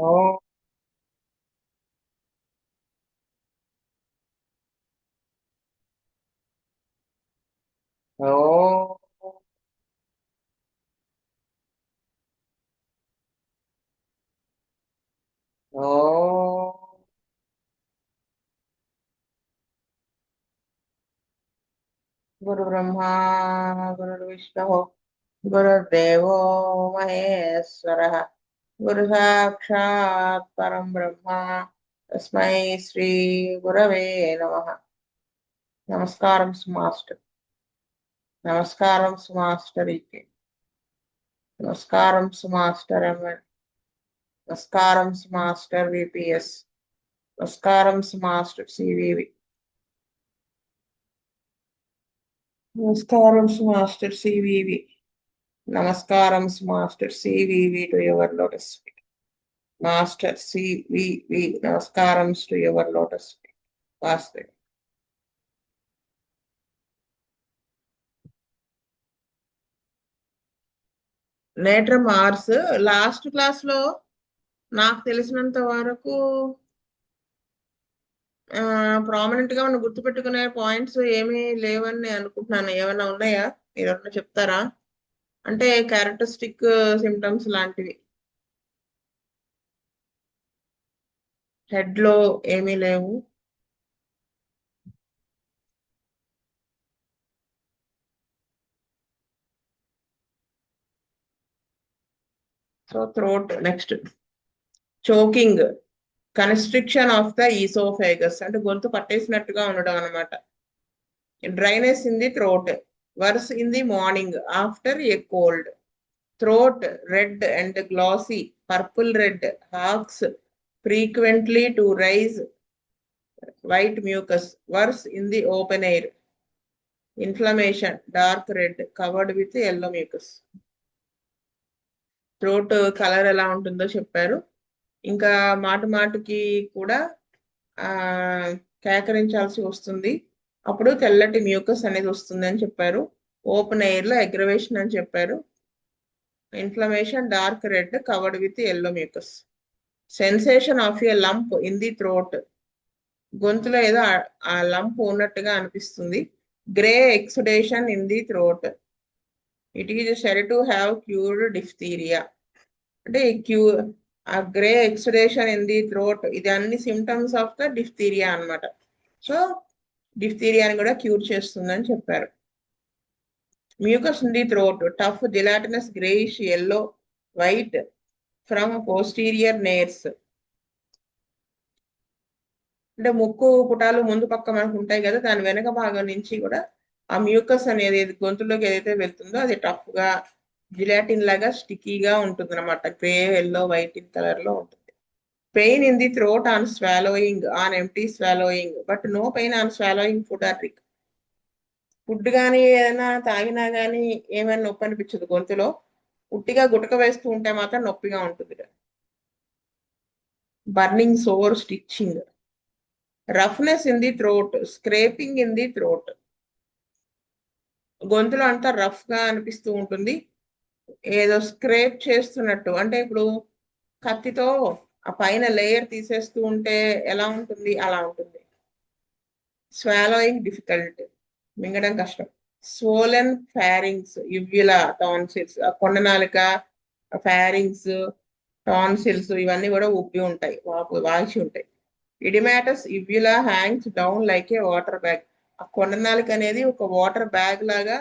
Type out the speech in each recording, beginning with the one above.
ఓం ఓం ఓం గురు బ్రహ్మ గురు విష్ణు గురుదేవో మహేశ్వర గురు సాక్షాత్ పరం బ్రహ్మ తస్మై శ్రీ గురవే నమః. నమస్కారం మాస్టర్. నమస్కారం మాస్టర్ ఈకే. నమస్కారం మాస్టర్ ఎంఎన్. నమస్కారం మాస్టర్ విపిఎస్. నమస్కారం మాస్టర్ సివివి. నమస్కారం మాస్టర్ సివివి. నమస్కారం master CVV to your lotus feet. Master CVV నమస్కారం టు యువర్ లోటస్ ఫీట్. వాస్తవ్. లేటర్ మార్స్ లాస్ట్ క్లాస్ లో నాకు తెలిసినంత వరకు ప్రామినెంట్ గా మనం గుర్తుపెట్టుకునే పాయింట్స్ ఏమీ లేవని నేను అనుకుంటున్నాను. ఏమైనా ఉన్నాయా? మీరు ఏమన్నా చెప్తారా? అంటే క్యారెక్టరిస్టిక్ సిమ్టమ్స్ లాంటివి హెడ్ లో ఏమీ లేవు. So throat next choking, constriction of the oesophagus అంటే గొంతు పట్టేసినట్టుగా ఉండడం అనమాట. Dryness in the throat, worse in the morning after a cold. Throat red and glassy, purple red, hawks frequently to rise white mucus, worse in the open air. Inflammation, dark red, covered with yellow mucus. Throat colour ఎలా ఉంటుందో చెప్పారు. ఇంకా మాట మాటకి కూడా కేకరించాల్సి వస్తుంది. అప్పుడు తెల్లటి మ్యూకస్ అనేది వస్తుంది అని చెప్పారు. ఓపెన్ ఎయిర్ లో అగ్రవేషన్ అని చెప్పారు. Inflammation, dark red, covered with yellow mucus. Sensation of a lump in the throat, గొంతులో ఏదో ఆ లంప్ ఉన్నట్టుగా అనిపిస్తుంది. Grey exudation in the throat, it is said to have cured diphtheria. అంటే ఆ grey exudation in the throat ఇది అన్ని symptoms of the diphtheria అనమాట. సో డిఫ్తీరియాని కూడా క్యూర్ చేస్తుందని చెప్పారు. Mucus in the throat, tough gelatinous greyish yellow white from posterior nares. అంటే ముక్కు పుటాలు ముందు పక్క మనకు ఉంటాయి కదా, దాని వెనక భాగం నుంచి కూడా ఆ మ్యూకస్ అనేది గొంతులోకి ఏదైతే వెళ్తుందో అది టఫ్ గా జిలాటిన్ లాగా స్టిక్కీగా ఉంటుంది అనమాట. Grey yellow white in colour లో ఉంటుంది. Pain in the throat on swallowing, on empty swallowing, but no pain on swallowing food or drink. Food కానీ ఏదైనా తాగినా కానీ ఏమైనా నొప్పి అనిపించదు గొంతులో. ఉట్టిగా గుటక వేస్తూ ఉంటే మాత్రం నొప్పిగా ఉంటుంది. Burning, sore, stitching. Roughness in the throat, scraping in the throat, గొంతులో అంతా రఫ్ గా అనిపిస్తూ ఉంటుంది, ఏదో స్క్రేప్ చేస్తున్నట్టు. అంటే ఇప్పుడు కత్తితో ఆ పైన లేయర్ తీసేస్తూ ఉంటే ఎలా ఉంటుంది అలా ఉంటుంది. స్వాలోయింగ్ డిఫికల్ట్, మింగడం కష్టం. స్వోలెన్ ఫ్యారింగ్స్, యువ్యులా, టాన్సిల్స్, ఆ కొండ నాలుక, ఫ్యారింగ్స్, టాన్సిల్స్ ఇవన్నీ కూడా ఉబ్బి ఉంటాయి, వాల్చి ఉంటాయి. Oedematous uvula hangs down like a water bag, ఆ కొండ నాలుక అనేది ఒక వాటర్ బ్యాగ్ లాగా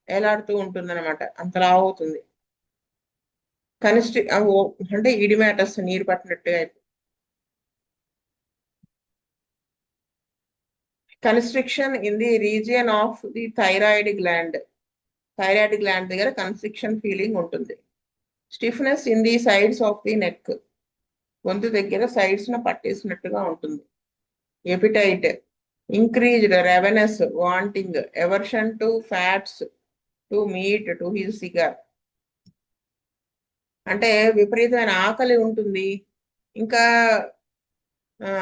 ఏలాడుతూ ఉంటుంది అనమాట, అంతలా అవుతుంది. అంటే ఇడిమాటస్ నీరు పట్టినట్టుగా అయిపోతుంది. Constriction in the region of the thyroid gland, thyroid gland దగ్గర కన్స్ట్రిక్షన్ ఫీలింగ్ ఉంటుంది. Stiffness in the sides of the neck, గొంతు దగ్గర సైడ్స్ ను పట్టేసినట్టుగా ఉంటుంది. Appetite, increased ravenous, wanting, aversion to fats, to meat, to his cigar. అంటే విపరీతమైన ఆకలి ఉంటుంది. ఇంకా ఆ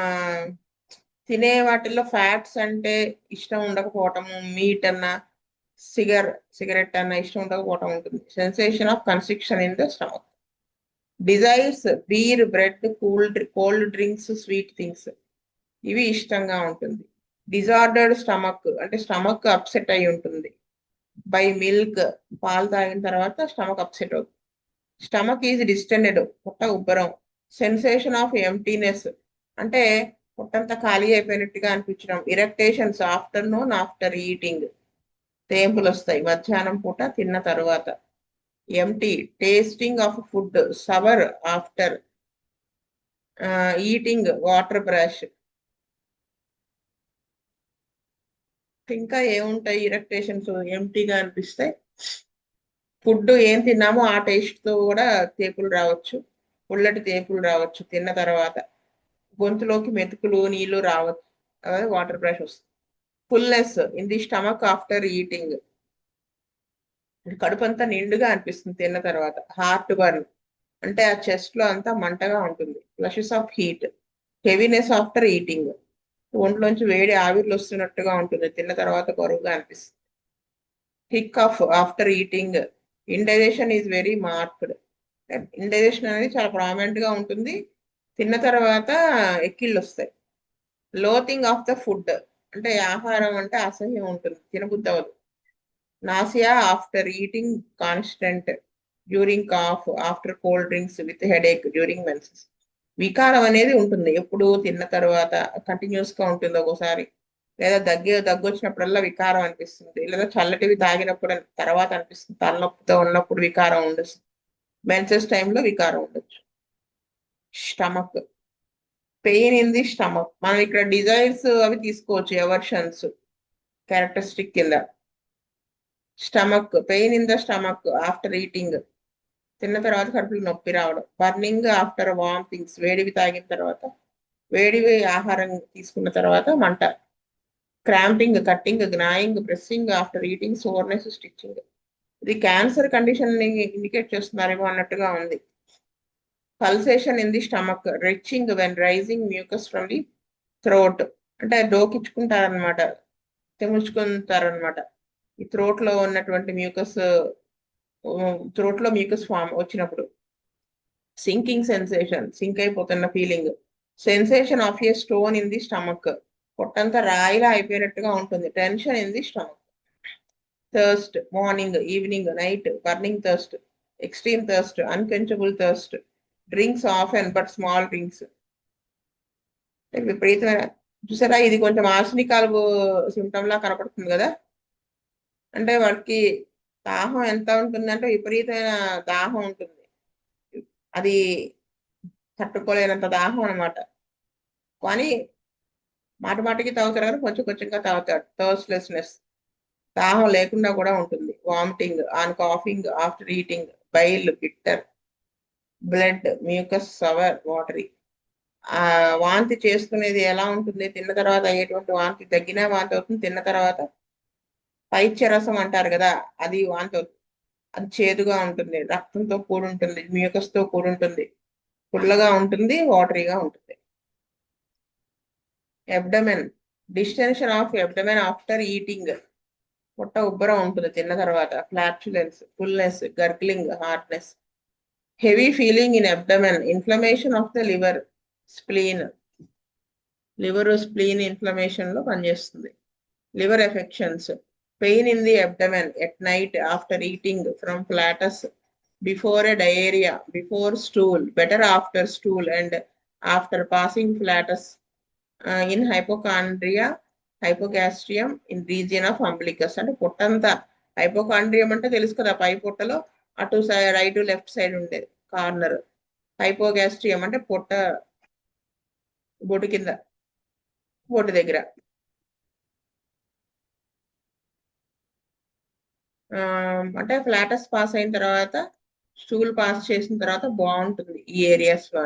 తినే వాటిల్లో ఫ్యాట్స్ అంటే ఇష్టం ఉండకపోవటము, మీట్ అన్న, సిగరెట్ అన్న ఇష్టం ఉండకపోవటం ఉంటుంది. Sensation of constriction in the stomach. Desires beer, bread, cold drinks, sweet things, ఇవి ఇష్టంగా ఉంటుంది. డిజార్డర్డ్ స్టమక్ అంటే స్టమక్ అప్సెట్ అయి ఉంటుంది. బై మిల్క్, పాలు తాగిన తర్వాత స్టమక్ అప్సెట్ అవుతుంది. స్టమక్ ఈజ్ డిస్టెండెడ్, పొట్ట ఉబ్బరం. సెన్సేషన్ ఆఫ్ ఎంటీనెస్ అంటే పొట్టంతా ఖాళీ అయిపోయినట్టుగా అనిపించడం. ఇరెక్టేషన్స్ ఆఫ్టర్నూన్ ఆఫ్టర్ ఈటింగ్, తేంపులు వస్తాయి మధ్యాహ్నం పూట తిన్న తరువాత. Empty, tasting of food, sour after eating, water brash. ఇంకా ఏముంటాయి ఇరెక్టేషన్స్ ఎంటీగా అనిపిస్తాయి? ఫుడ్ ఏం తిన్నామో ఆ టేస్ట్ తో కూడా తేపులు రావచ్చు, పుల్లటి తేపులు రావచ్చు తిన్న తర్వాత. గొంతులోకి మెతుకులు నీళ్లు రావచ్చు, అదే వాటర్ బ్రష్ వస్తుంది. Fullness in the stomach after eating, కడుపు అంతా నిండుగా అనిపిస్తుంది తిన్న తర్వాత. హార్ట్ బర్న్ అంటే ఆ చెస్ట్ లో అంతా మంటగా ఉంటుంది. Flushes of heat, heaviness after eating, ఒంట్లోంచి వేడి ఆవిర్లు వస్తున్నట్టుగా ఉంటుంది తిన్న తర్వాత, బరువుగా అనిపిస్తుంది. Hiccough after eating, indigestion is very marked, indigestion అనేది చాలా ప్రామినెంట్ గా ఉంటుంది తిన్న తర్వాత, ఎక్కిళ్ళు వస్తాయి. లోతింగ్ ఆఫ్ ద ఫుడ్ అంటే ఆహారం అంటే అసహ్యం ఉంటుంది, తినబుద్ధి అవ్వదు. Nausea after eating constant, during cough, after cold drinks, with headache, during menses. వికారం అనేది ఉంటుంది ఎప్పుడు తిన్న తర్వాత, కంటిన్యూస్ గా ఉంటుంది ఒక్కోసారి. లేదా దగ్గు వచ్చినప్పుడల్లా వికారం అనిపిస్తుంది, లేదా చల్లటివి తాగినప్పుడు తర్వాత అనిపిస్తుంది. తలనొప్పితో ఉన్నప్పుడు వికారం ఉండొచ్చు, మెన్సెస్ టైంలో వికారం ఉండొచ్చు. Stomach, pain in the stomach, మనం ఇక్కడ డిజైర్స్ అవి తీసుకోవచ్చు, ఎవర్షన్స్ క్యారెక్టరిస్టిక్ కింద. Stomach, pain in the stomach after eating, తిన్న తర్వాత కడుపులో నొప్పి రావడం. బర్నింగ్ ఆఫ్టర్ వామిటింగ్స్, వేడివి తాగిన తర్వాత, వేడివి ఆహారం తీసుకున్న తర్వాత మంట. Cramping, cutting, gnawing, pressing after eating, soreness, stitching. ఇది క్యాన్సర్ కండిషన్ ని ఇండికేట్ చేస్తున్నారేమో అన్నట్టుగా ఉంది. Pulsation in the stomach, retching when rising mucus from the throat అంటే డోకిచ్చుకుంటారనమాట, తెముల్చుకుంటారనమాట. ఈ థ్రోట్ లో ఉన్నటువంటి మ్యూకస్, థ్రోట్ లో మ్యూకస్ ఫామ్ వచ్చినప్పుడు. సింకింగ్ సెన్సేషన్, సింక్ అయిపోతున్న feeling. Sensation of a stone in the stomach, పొట్టంతా రాయిలా అయిపోయినట్టుగా ఉంటుంది. Tension in the stomach. Thirst, morning, evening, night, burning thirst, extreme thirst, unquenchable thirst. Drinks often but small drinks, విపరీతమైన. చూసారా, ఇది కొంచెం ఆర్సనికాలు సిమ్టమ్ లా కనపడుతుంది కదా. అంటే వాడికి దాహం ఎంత ఉంటుందంటే విపరీతమైన దాహం ఉంటుంది, అది తట్టుకోలేనంత దాహం అనమాట. కానీ మాటి మాటికి తాగుతాడు కానీ కొంచెం కొంచెంగా తాగుతాడు. థర్స్ట్లెస్నెస్, దాహం లేకుండా కూడా ఉంటుంది. Vomiting on coughing after eating, bile, bitter, blood, mucus, sour, watery. ఆ వాంతి చేసుకునేది ఎలా ఉంటుంది తిన్న తర్వాత అయ్యేటువంటి వాంతి, తగ్గిన వాంతి అవుతుంది తిన్న తర్వాత. పైత్యరసం అంటారు కదా, అది వాంతి అవుతుంది. అది చేదుగా ఉంటుంది, రక్తంతో కూడి ఉంటుంది, మ్యూకస్ తో కూడి ఉంటుంది, పుల్లగా ఉంటుంది, వాటరీగా ఉంటుంది. Abdomen, distension of abdomen after eating, పొట్ట ఉబ్బరం ఉంటుంది తిన్న తర్వాత. Flatulence, fullness, gurgling, hardness. Heavy feeling in abdomen, inflammation of the liver, spleen, liver spleen inflammation లో పనిచేస్తుంది. Liver affections, pain in the abdomen at night after eating from flatus, before a diarrhoea, before stool, better after stool and after passing flatus, in hypochondria, hypogastrium, in region of umbilicus. అంటే పొట్టంతా, hypochondrium అంటే తెలుసు కదా, పై పొట్టలో అటు side right left side ఉండేది corner. హైపోగాస్ట్రియం అంటే పొట్ట బొడ్డు కింద, బొడ్డు దగ్గర. అంటే ఫ్లాటస్ పాస్ అయిన తర్వాత, స్టూల్ పాస్ చేసిన తర్వాత బాగుంటుంది ఈ ఏరియాస్ లో.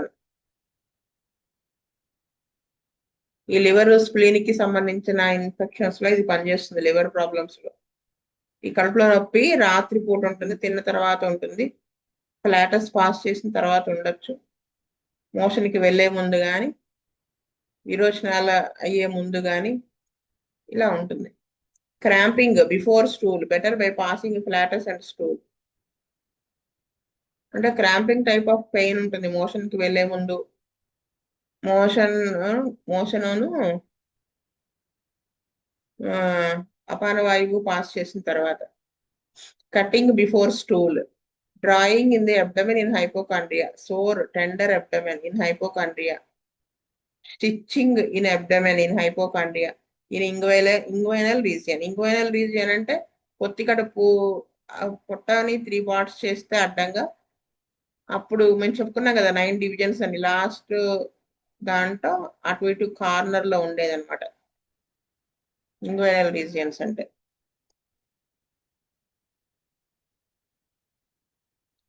ఈ లివర్ స్ప్లీన్ కి సంబంధించిన ఇన్ఫెక్షన్స్ లో ఇది పనిచేస్తుంది, లివర్ ప్రాబ్లమ్స్ లో. ఈ కడుపులో నొప్పి రాత్రి పూట ఉంటుంది, తిన్న తర్వాత ఉంటుంది, ఫ్లాటస్ పాస్ చేసిన తర్వాత ఉండొచ్చు, మోషన్ కి వెళ్లే ముందు కానీ, విరోచనాల అయ్యే ముందు కానీ ఇలా ఉంటుంది. Cramping before stool, better by passing flatus and stool. అంటే క్రాంపింగ్ టైప్ ఆఫ్ పెయిన్ ఉంటుంది మోషన్ కి వెళ్లే ముందు. మోషన్ మోషను అపాన వాయువు పాస్ చేసిన తర్వాత. Cutting before stool. Drawing in the abdomen in hypochondria. Sore tender abdomen in hypochondria. Stitching in abdomen in hypochondria. In inguinal region. Inguinal region అంటే పొత్తి కడుపు పొట్టని 3 పార్ట్స్ చేస్తే అడ్డంగా, అప్పుడు మేము చెప్పుకున్నాం కదా 9 డివిజన్స్ అని, లాస్ట్ దాంట్లో అటు ఇటు కార్నర్ లో ఉండేదన్నమాట ఇంగ్వైనల్ రీజియన్స్ అంటే.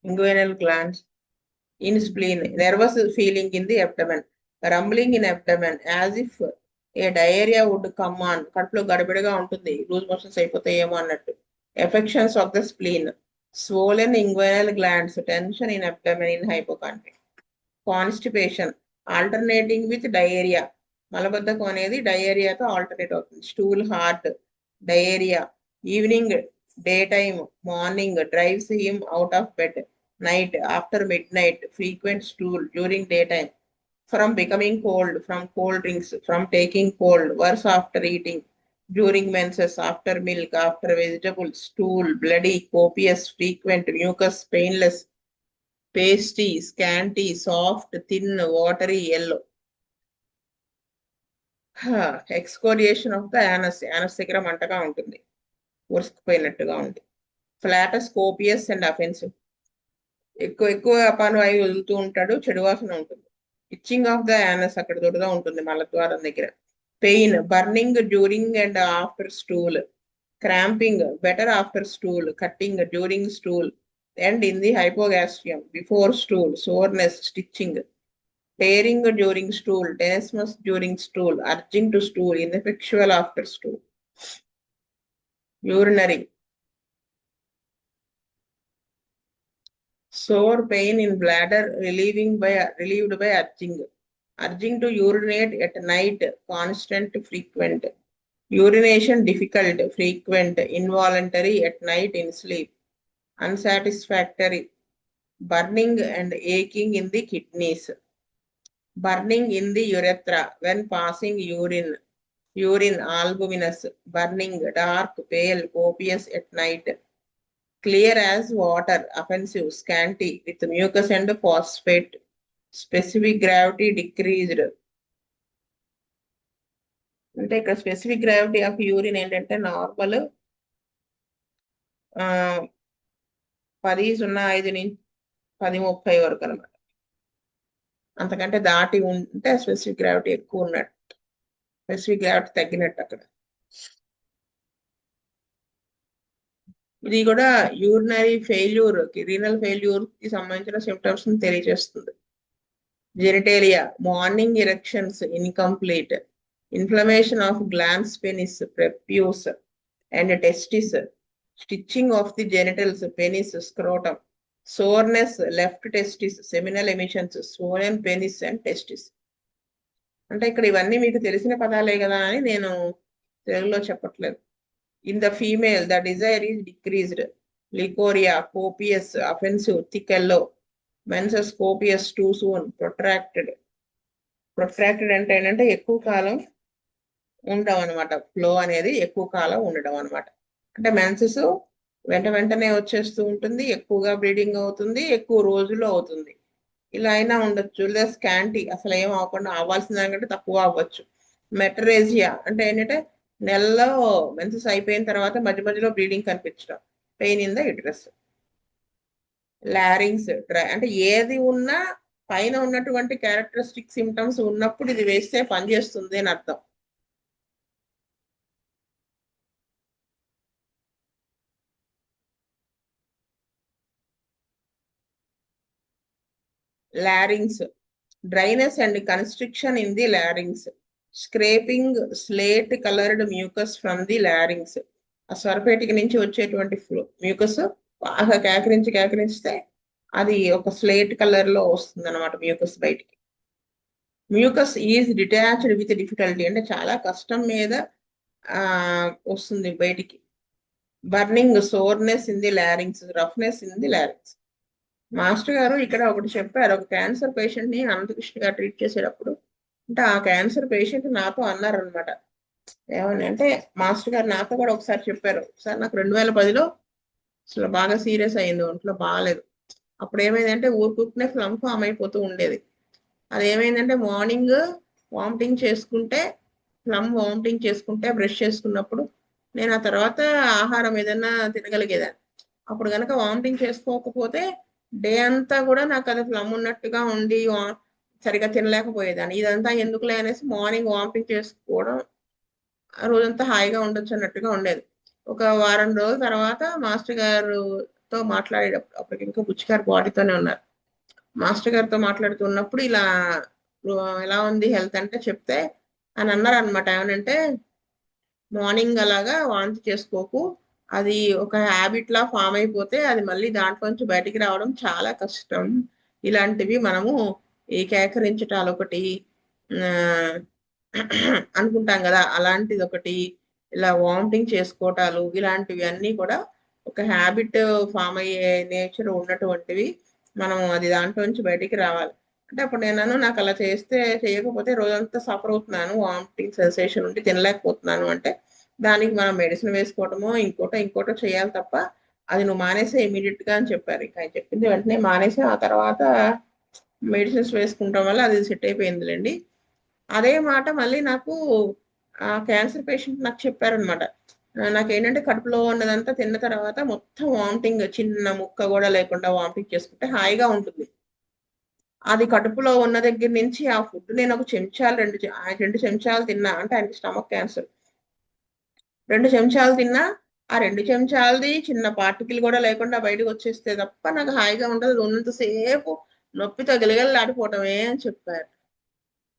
Inguinal glands in spleen, nervous feeling in the abdomen, rumbling in abdomen as if a diarrhea would come on. కడుపులో గడబిడగా ఉంటుంది, లూజ్ మోషన్స్ అయిపోతాయేమో అన్నట్టు. Affections of the spleen, swollen inguinal glands, tension in abdomen in hypochondria. Constipation alternating with diarrhoea. మలబద్ధకం అనేది డయేరియాతో alternate అవుతుంది. Stool heart, diarrhoea. Evening, day time, morning, drives him out of bed. Night, after midnight, frequent stool during daytime. From becoming cold, from cold drinks, from taking cold, worse after eating, during menses, after milk, after vegetables, stool, bloody, copious, frequent, mucus, painless, pasty, scanty, soft, thin, watery, yellow. ఎక్స్కోరియేషన్ of the anus. Anus దగ్గర మంటగా ఉంటుంది, ఉరుసుకుపోయినట్టుగా ఉంది. Flatus, copious and offensive. ఎక్కువ ఎక్కువ అపాన వాయువు వదులుతూ ఉంటాడు, చెడు వాసన ఉంటుంది. ఇచ్చింగ్ ఆఫ్ ద యానస్, అక్కడ దొరద ఉంటుంది మలద్వారం దగ్గర. Pain, burning during and after stool. Cramping, better after stool. Cutting during stool and in the hypogastrium, before stool. Soreness, stitching. tearing during stool, tenesmus during stool, urging to stool, ineffectual after stool. Urinary. Sore pain in bladder relieved by urging. Urging to urinate at night, constant, frequent. Urination difficult, frequent, involuntary, at night in sleep. Unsatisfactory. Burning and aching in the kidneys. Burning in the urethra when passing urine. Urine albuminous, burning, dark, pale, copious at night. Clear as water, offensive, scanty, with mucus and phosphate. Specific gravity decreased. అంటే ఇక్కడ specific gravity of urine ఏంటంటే normal 10.05 నుంచి 10.30 వరకు అనమాట. అంతకంటే దాటి ఉంటే specific gravity ఎక్కువ ఉన్నట్టు, స్పెసిఫిక్ గ్రావిటీ తగ్గినట్టు అక్కడ. ఇది కూడా యూరినరీ ఫెయిల్యూర్, రీనల్ ఫెయిల్యూర్ కి సంబంధించిన సిమ్టమ్స్ ని తెలియజేస్తుంది. Genitalia, morning erections incomplete. Inflammation of glans penis, prepuce and testis. Stitching of the genitals, penis, scrotum. Soreness, left testis, seminal emissions, swollen penis and testis. అంటే ఇక్కడ ఇవన్నీ మీకు తెలిసిన పదాలే కదా అని నేను తెలుగులో చెప్పట్లేదు. In the female, the desire is decreased. Leukorrhea, copious, offensive, thick yellow. Menses, copious, too soon, protracted. Protracted అంటే ఏంటంటే ఎక్కువ కాలం ఉండడం అనమాట, ఫ్లో అనేది ఎక్కువ కాలం ఉండడం అనమాట. అంటే మెన్సెస్ వెంటనే వచ్చేస్తూ ఉంటుంది, ఎక్కువగా బ్లీడింగ్ అవుతుంది, ఎక్కువ రోజులు అవుతుంది. ఇలా అయినా ఉండొచ్చు. లేదా స్కాంటీ, అసలు ఏం అవ్వకుండా అవ్వాల్సిన దానికంటే తక్కువ అవ్వచ్చు. మెటరేజియా అంటే ఏంటంటే నెలలో మెన్సెస్ అయిపోయిన తర్వాత మధ్య మధ్యలో బ్లీడింగ్ కనిపించడం. Pain in the uterus. లారింగ్స్, అంటే ఏది ఉన్నా పైన ఉన్నటువంటి క్యారెక్టరిస్టిక్ సిమ్టమ్స్ ఉన్నప్పుడు ఇది వేస్తే పనిచేస్తుంది అని అర్థం. లారింగ్స్, dryness and constriction in the లారింగ్స్. Scraping slate coloured mucus from the లారింగ్స్. ఆ స్వరపేటిక నుంచి వచ్చేటువంటి మ్యూకస్ బాగా కేకరిస్తే అది ఒక స్లేట్ కలర్ లో వస్తుంది అనమాట మ్యూకస్ బయటికి. Mucus is detached with difficulty, అంటే చాలా కష్టం మీద వస్తుంది బయటికి. Burning, soreness in the లారింగ్స్, roughness in the లారింగ్స్. Master గారు ఇక్కడ ఒకటి చెప్పారు. ఒక క్యాన్సర్ పేషెంట్ ని అనంతకృష్ణ గారు ట్రీట్ చేసేటప్పుడు, అంటే ఆ క్యాన్సర్ పేషెంట్ నాతో అన్నారనమాట. ఏమని అంటే, మాస్టర్ గారు నాతో కూడా ఒకసారి చెప్పారు. సార్ నాకు 2010లో అసలు బాగా సీరియస్ అయింది, ఒంట్లో బాగాలేదు. అప్పుడు ఏమైందంటే ఊరుకునే ఫ్లమ్ ఫామ్ అయిపోతూ ఉండేది. అది ఏమైందంటే మార్నింగ్ వామిటింగ్ చేసుకుంటే, వామిటింగ్ చేసుకుంటే బ్రష్ చేసుకున్నప్పుడు నేను ఆ తర్వాత ఆహారం ఏదైనా తినగలిగేదాన్ని. అప్పుడు కనుక వామిటింగ్ చేసుకోకపోతే డే అంతా కూడా నాకు అది ఫ్లమ్ ఉన్నట్టుగా ఉండి సరిగా తినలేకపోయేదాన్ని. ఇదంతా ఎందుకులే అనేసి మార్నింగ్ వామిటింగ్ చేసుకోవడం, ఆ రోజంతా హాయిగా ఉండొచ్చు అన్నట్టుగా ఉండేది. ఒక వారం రోజుల తర్వాత మాస్టర్ గారుతో మాట్లాడేటప్పుడు, అప్పటికి ఇంకా బుచ్చిగారు బాడీతోనే ఉన్నారు. మాస్టర్ గారితో మాట్లాడుతున్నప్పుడు ఇలా ఎలా ఉంది హెల్త్ అంటే చెప్తే అని అన్నారు అనమాట. ఏమనంటే, మార్నింగ్ అలాగా వాంతి చేసుకోకు, అది ఒక హ్యాబిట్ లా ఫామ్ అయిపోతే అది మళ్ళీ దాంట్లోంచి బయటికి రావడం చాలా కష్టం. ఇలాంటివి మనము ఈ కేకరించటాలు ఒకటి ఆ, అనుకుంటాం కదా, అలాంటిది ఒకటి, ఇలా వామిటింగ్ చేసుకోవటాలు, ఇలాంటివి అన్నీ కూడా ఒక హ్యాబిట్ ఫామ్ అయ్యే నేచర్ ఉన్నటువంటివి. మనం అది దాంట్లో నుంచి బయటికి రావాలి. అంటే అప్పుడు నేను నాకు అలా చేయకపోతే రోజంతా సఫర్ అవుతున్నాను, వామిటింగ్ సెన్సేషన్ ఉండి తినలేకపోతున్నాను అంటే దానికి మనం మెడిసిన్ వేసుకోవటమో ఇంకోటో చేయాలి తప్ప అది నువ్వు మానేసే ఇమీడియట్ గా అని చెప్పారు. ఇంకా ఆయన చెప్పింది వెంటనే మానేసి ఆ తర్వాత మెడిసిన్స్ వేసుకుంటాం వల్ల అది సెట్ అయిపోయిందిలేండి. అదే మాట మళ్ళీ నాకు ఆ క్యాన్సర్ పేషెంట్ నాకు చెప్పారనమాట. నాకేంటంటే కడుపులో ఉన్నదంతా తిన్న తర్వాత మొత్తం వామిటింగ్, చిన్న ముక్క కూడా లేకుండా వామిటింగ్ చేసుకుంటే హాయిగా ఉంటుంది. అది కడుపులో ఉన్న దగ్గర నుంచి ఆ ఫుడ్ నేను ఒక చెంచాలు 2 చెంచాలు తిన్నా, అంటే ఆయనకి స్టమక్ క్యాన్సర్. 2 చెంచాలు తిన్నా ఆ 2 చెంచాలది చిన్న పార్టికల్ కూడా లేకుండా బయటకు వచ్చేస్తే తప్ప నాకు హాయిగా ఉండదు. అది ఉన్నంతసేపు నొప్పితో గిలగిలలాడిపోవటమే అని చెప్పారు.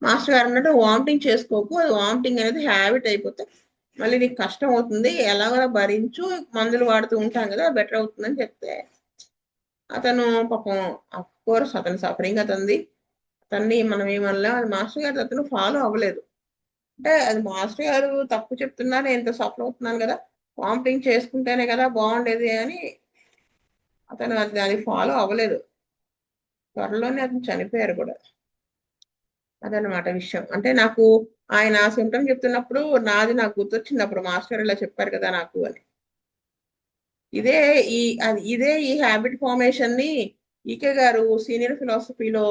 మాస్టర్ గారు అన్నట్టు వామిటింగ్ చేసుకోకు, అది వామిటింగ్ అనేది హ్యాబిట్ అయిపోతే మళ్ళీ నీకు కష్టం అవుతుంది, ఎలాగోలా భరించు, మందులు వాడుతూ ఉంటాం కదా బెటర్ అవుతుందని చెప్తే, అతను పాపం అఫ్ కోర్స్ అతని సఫరింగ్ అతనిది, అతన్ని మనం ఏమన్నా, అది మాస్టర్ గారు అతను ఫాలో అవ్వలేదు. అంటే అది మాస్టర్ గారు తప్పు చెప్తున్నా, నేను ఇంత సఫర్ అవుతున్నాను కదా, వామిటింగ్ చేసుకుంటేనే కదా బాగుండేది అని అతను అది ఫాలో అవ్వలేదు. త్వరలోనే అతను చనిపోయారు కూడా. అదనమాట విషయం. అంటే నాకు ఆయన ఆ సిమ్టమ్ చెప్తున్నప్పుడు నాకు గుర్తొచ్చింది, అప్పుడు మాస్టర్ ఇలా చెప్పారు కదా నాకు అని. ఇదే ఇదే ఈ హ్యాబిట్ ఫార్మేషన్ ని ఈకే గారు సీనియర్ ఫిలాసఫీలో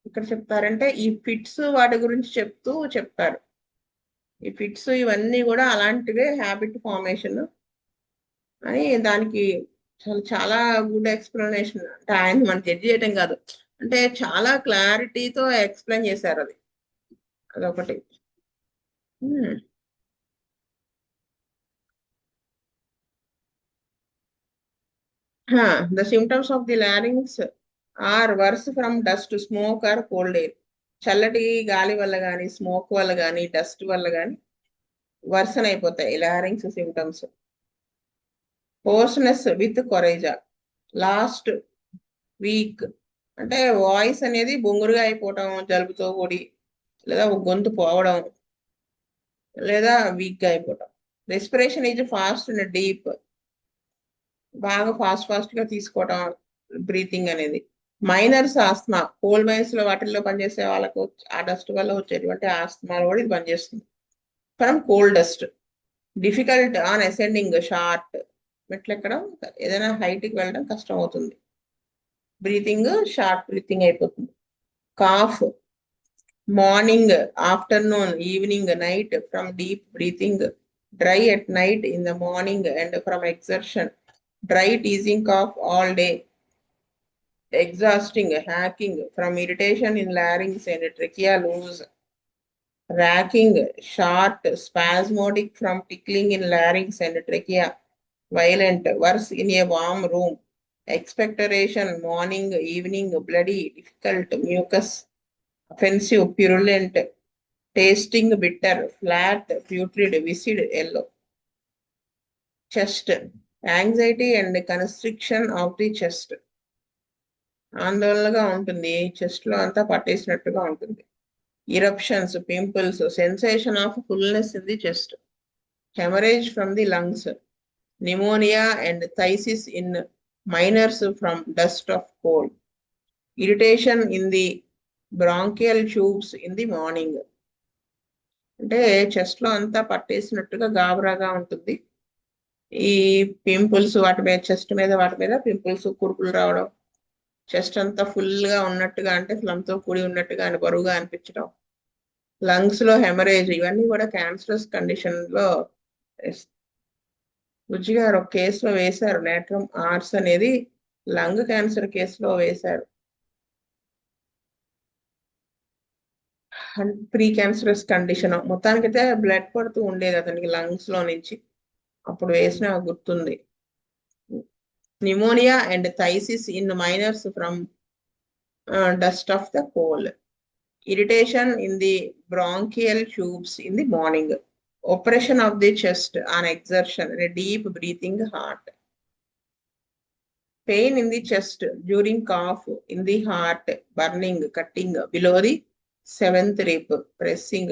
ఇక్కడ చెప్తారంటే, ఈ ఫిట్స్ వాటి గురించి చెప్తారు. ఈ ఫిట్స్ ఇవన్నీ కూడా అలాంటివే హ్యాబిట్ ఫార్మేషన్ అని, దానికి చాలా గుడ్ ఎక్స్ప్లెనేషన్. అంటే ఆయన మనం జడ్జి చేయటం కాదు, అంటే చాలా క్లారిటీతో ఎక్స్ప్లెయిన్ చేశారు అది. అదొకటి. The symptoms of the larynx are worse from dust, smoke or cold air. చల్లటి గాలి వల్ల కానీ, స్మోక్ వల్ల కానీ, డస్ట్ వల్ల కానీ వర్సన్ అయిపోతాయి larynx symptoms. Hoarseness with coryza, last week, అంటే వాయిస్ అనేది బొంగురుగా అయిపోవటం జలుబుతో కూడి, లేదా గొంతు పోవడం, లేదా వీక్ గా అయిపోవటం. Respiration is fast and deep, బాగా ఫాస్ట్ గా తీసుకోవటం బ్రీతింగ్ అనేది. మైనర్స్ ఆస్తమా, కోల్ మైన్స్ లో వాటిల్లో పనిచేసే వాళ్ళకు ఆ డస్ట్ వల్ల వచ్చేటువంటి ఆస్తమా కూడా ఇది పనిచేస్తుంది. From cold dust. Difficult on ascending short, మెట్లు ఎక్కడం, ఏదైనా హైట్ కి వెళ్ళడం కష్టం అవుతుంది. బ్రీతింగ్ షార్ట్ బ్రీతింగ్ అయిపోతుంది. Cough, morning, afternoon, evening, night from deep breathing. Dry at night, in the morning and from exertion. Dry teasing cough all day. Exhausting, hacking from irritation in larynx and trachea loose. Racking, short, spasmodic from tickling in larynx and trachea. Violent, worse in a warm room. Expectoration, morning, evening, bloody, difficult, mucus, offensive, purulent, tasting bitter, flat, putrid, viscid, yellow. Chest, anxiety and constriction of the chest. ఆందోళనగా ఉంటుంది, chest లో అంతా పట్టేసినట్టుగా ఉంటుంది. Eruptions, pimples, sensation of fullness in the chest. Haemorrhage from the lungs. Pneumonia and phthisis in minors from dust of coal. Irritation in the bronchial tubes in the morning. అంటే chest లో అంతా పట్టేసినట్టుగా గాబరాగా ఉంటుంది. ఈ pimples వాటి మీద chest మీద వాటి మీద పింపుల్స్ కురుపులు రావడం, చెస్ట్ అంతా ఫుల్ గా ఉన్నట్టుగా అంటే ఫ్లమ్ తో కూడి ఉన్నట్టుగా అని బరువుగా అనిపించడం, లంగ్స్ లో హెమరేజ్, ఇవన్నీ కూడా క్యాన్సరస్ కండిషన్ లో బుజ్జి గారు ఒక కేసులో వేశారు. నేట్రమ్ ఆర్ట్స్ అనేది లంగ్ క్యాన్సర్ కేసులో వేశారు. ప్రీ క్యాన్సరస్ కండిషన్ మొత్తానికైతే బ్లడ్ పడుతూ ఉండేది అతనికి లంగ్స్ లో నుంచి. అప్పుడు వేసిన గుర్తుంది. pneumonia and thysis in minors from dust of the coal. Irritation in the bronchial tubes in the morning. Oppression of the chest on exertion and a deep breathing heart. Pain in the chest during cough, in the heart, burning, cutting below the seventh rib, pressing,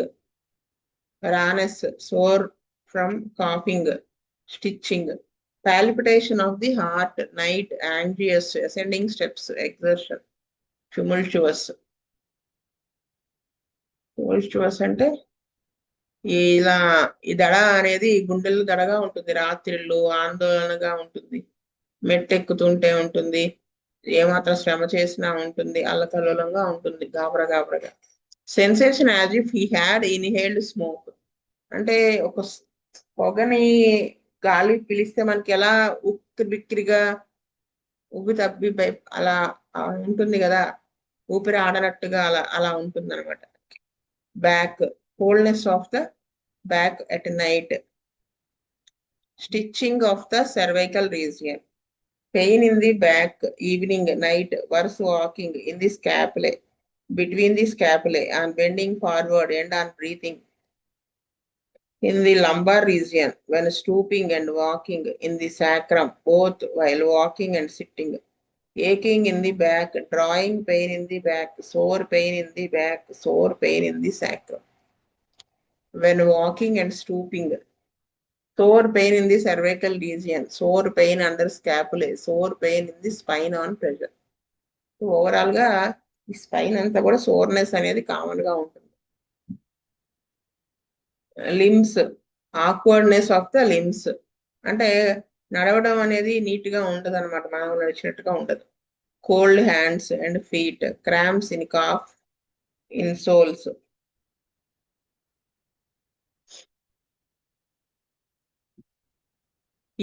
rawness, sore from coughing, stitching. Palpitation of the heart, night, anxious, ascending steps, exertion, tumultuous. tumultuous అంటే ఇలా ఈ దడ అనేది గుండెలు దడగా ఉంటుంది, రాత్రిళ్ళు ఆందోళనగా ఉంటుంది, మెట్టెక్కుతుంటే ఉంటుంది, ఏమాత్రం శ్రమ చేసినా ఉంటుంది, అల్లకల్లోలంగా ఉంటుంది, గాబరగా. Sensation as if he had inhaled smoke. అంటే ఒక పొగని గాలి పిలిస్తే మనకి ఎలా ఉక్కిరి బిక్కిరిగా ఊపి తప్పి అలా ఉంటుంది కదా, ఊపిరి ఆడనట్టుగా అలా అలా ఉంటుంది అనమాట. Back, coldness of the back at night, stitching of the cervical region, pain in the back, evening, night, worse walking in the scapulae, between the scapulae, on bending forward and on breathing. In the lumbar region, when stooping and walking, in the sacrum, both while walking and sitting. Aching in the back, drawing pain in the back, sore pain in the back, sore pain in the sacrum. When walking and stooping, sore pain in the cervical region, sore pain under scapulae, sore pain in the spine on pressure. Overall గా ఈ spine అంతా కూడా soreness అనేది common గా ఉంటుంది. Limbs, awkwardness of the limbs, అంటే నడవడం అనేది నీట్ గా ఉండదు అనమాట, మనం నడిచినట్టుగా ఉండదు. Cold hands and feet, cramps in calf in soles.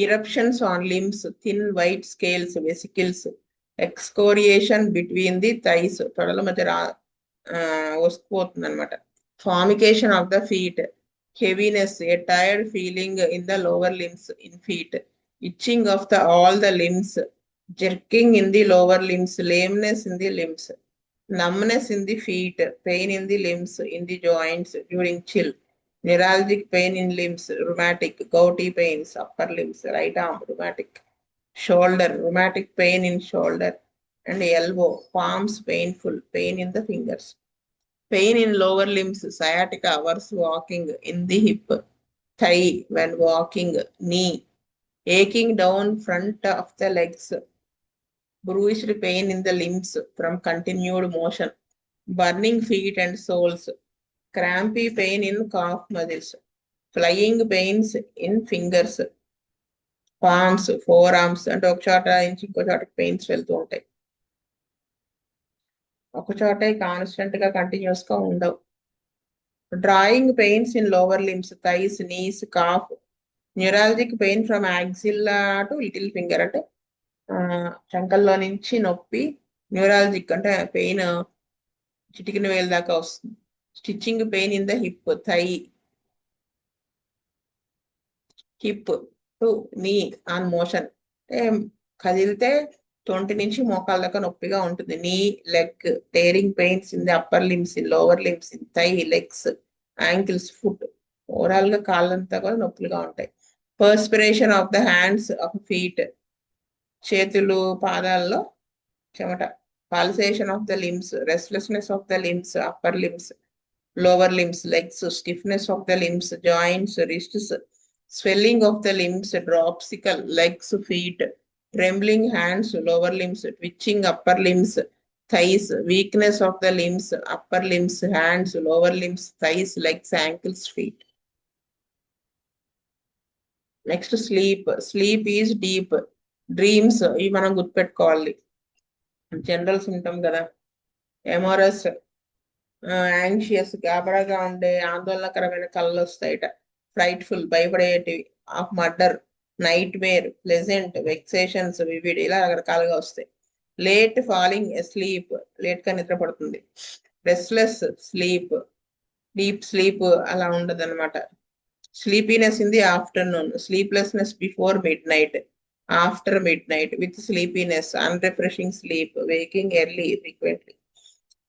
Eruptions on limbs, thin white scales, vesicles, excoriation between the thighs, తొడల మధ్య వస్తుపోతుంది అనమాట. Formication of the feet, heaviness, a tired feeling in the lower limbs in feet, itching of the all the limbs, jerking in the lower limbs, lameness in the limbs, numbness in the feet, pain in the limbs, in the joints during chill, neuralgic pain in limbs, rheumatic, gouty pains, upper limbs, right arm, rheumatic, shoulder, rheumatic pain in shoulder and elbow, palms painful, pain in the fingers. Pain in lower limbs, sciatica, worse walking, in the hip, thigh when walking, knee, aching down front of the legs, bruised pain in the limbs from continued motion, burning feet and soles, crampy pain in calf muscles, flying pains in fingers, palms, forearms, అంటే ఒక చోట నుంచి ఇంకో చోట pains వెళ్తూ ఉంటాయి, ఒక చోటే కాన్స్టెంట్ గా కంటిన్యూస్ గా ఉండవు. Drawing pains in lower limbs, thighs, knees, calf, neuralgic pain from axilla to little finger, అంటే చంకల్లో నుంచి నొప్పి, న్యూరాలజిక్ అంటే పెయిన్ చిటికిన వేలు దాకా వస్తుంది. Stitching pain in the hip, thigh, hip to knee on motion, అంటే కదిలితే తొంటి నుంచి మోకాల దాకా నొప్పిగా ఉంటుంది. Knee, leg, tearing pains in the upper limbs, in lower limbs, in thigh, legs, ankles, foot, overall గా కాళ్ళంతా కూడా నొప్పులుగా ఉంటాయి. Perspiration of the hands of feet, చేతులు పాదాల్లో చెమట. Pulsation of the limbs, restlessness of the limbs, upper limbs, lower limbs, legs, stiffness of the limbs, joints, wrists, swelling of the limbs, dropsical, legs, feet, trembling hands, lower limbs, twitching upper limbs, thighs, weakness of the limbs, upper limbs, hands, lower limbs, thighs, legs, ankles, feet. Next sleep. Sleep is deep. Dreams ఇవి మనం గుర్తుపెట్టుకోవాలి. General symptom కదా. ఎమోరస్, anxious, గాబరాగా ఉండే ఆందోళనకరమైన కళ్ళు వస్తాయిట. Frightful, భయపడేటివి. Of murder, nightmare, pleasant, vexations, vivid, ఇలా రకరకాలుగా వస్తాయి. లేట్ ఫాలింగ్ స్లీప్, లేట్ గా నిద్ర పడుతుంది. రెస్ట్లెస్ స్లీప్, డీప్ స్లీప్ అలా ఉండదు అనమాట. Sleepiness in the afternoon, sleeplessness before midnight, after midnight, with sleepiness, unrefreshing sleep, waking early frequently.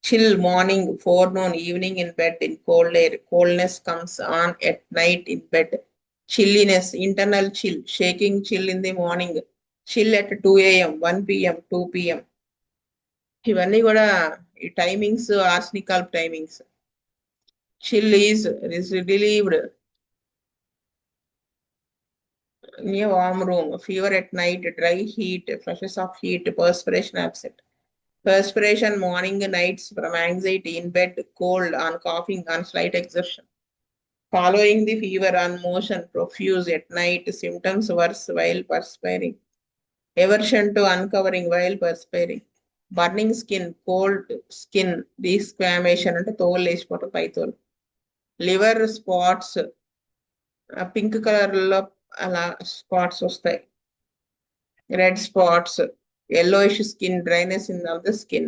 Chill morning, forenoon, evening in bed in cold air. Coldness comes on at night in bed. Chilliness, internal chill, shaking chill in the morning. Chill at 2 a.m., 1 p.m., 2 p.m. ఇవన్నీ కూడా ఈ timings, arsenical timings. Chill is relieved in a warm room. Fever at night, dry heat, flushes of heat, perspiration absent. Perspiration morning, nights from anxiety, in bed, cold, on coughing, on slight exertion. Following the fever, on motion, profuse at night, symptoms worse while perspiring. Aversion to uncovering while perspiring. Burning skin, cold skin, desquamation అంటే తోలు లేచిపోవటం, పైతోలు. Liver spots, pink colour లో అలా spots వస్తాయి. Red spots, yellowish skin, dryness in of the skin.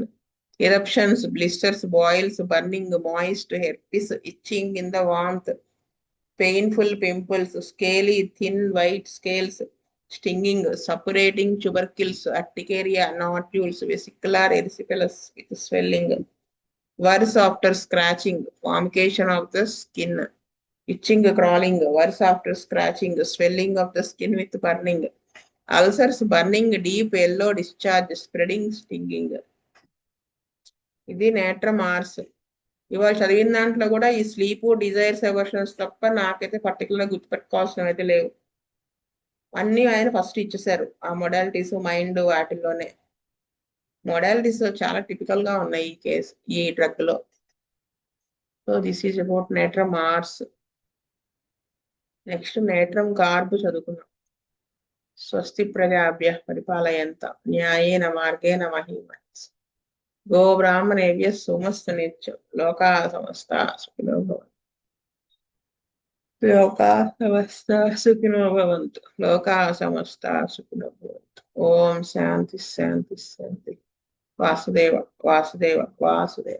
Eruptions, blisters, boils, burning, moist, herpes, itching in the warmth, painful pimples, scaly, thin white scales, stinging, suppurating tubercles, urticaria, nodules, vesicular erysipelas with swelling. Worse after scratching, formication of the skin, itching, crawling, worse after scratching, swelling of the skin with burning. Ulcers, burning, deep yellow discharge, spreading, stinging. ఇది natrum Mars. ఇవాళ చదివిన దాంట్లో కూడా ఈ sleep, desires, ఎవర్షన్స్ తప్ప నాకైతే particular గుర్తుపెట్టుకోవాల్సినవి అయితే లేవు. అన్ని ఆయన ఫస్ట్ ఇచ్చేసారు ఆ మొడాలిటీస్, మైండ్, వాటిల్లోనే. మొడాలిటీస్ చాలా టిపికల్ గా ఉన్నాయి ఈ కేసు, ఈ డ్రగ్ లో. So this is about natrum mur. Next natrum carb చదువుకున్నాం. స్వస్తి ప్రజాభ్యః పరిపాలయంతాం న్యాయేన మార్గేణ మహీం మహీషాః. గో బ్రాహ్మణేభ్యః సోమస్తు నిత్యం. లోకాః సమస్తాః సుఖినో భవంతు. లోకాః సమస్తాః సుఖినో భవంతు. లోకాః సమస్తాః సుఖినో భవంతు. ఓం శాంతి శాంతి శాంతి. వాసుదేవ వాసుదేవ వాసుదేవ.